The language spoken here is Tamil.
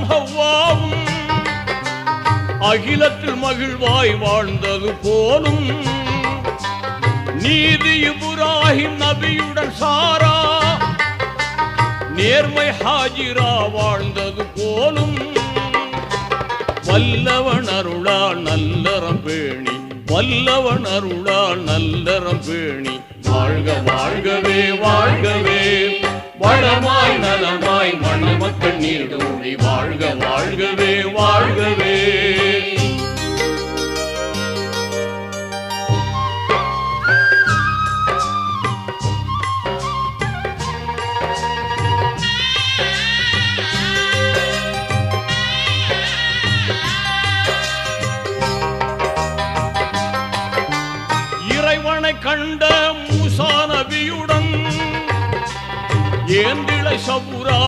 ஆதமும் ஹவ்வாவும் அகிலத்தில் மகிழ்வாய் வாழ்ந்தது போலும் நீதி இப்ராஹிம் நபியுடன் சாரா நேர்மை ஹாஜிரா வாழ்ந்தது போலும் வல்லவன் அருளால் நல்லறம் பேணி வல்லவன் அருளால் நல்லறம் பேணி வாழ்க வாழ்கவே வாழ்கவே வளமாய் நலமாய் மணமக்கள் நீடூழி வாழ்க வாழ்கவே வாழ்கவே இறைவனை கண்ட மூசா நபியுடன் ஏந்திழை சபுரா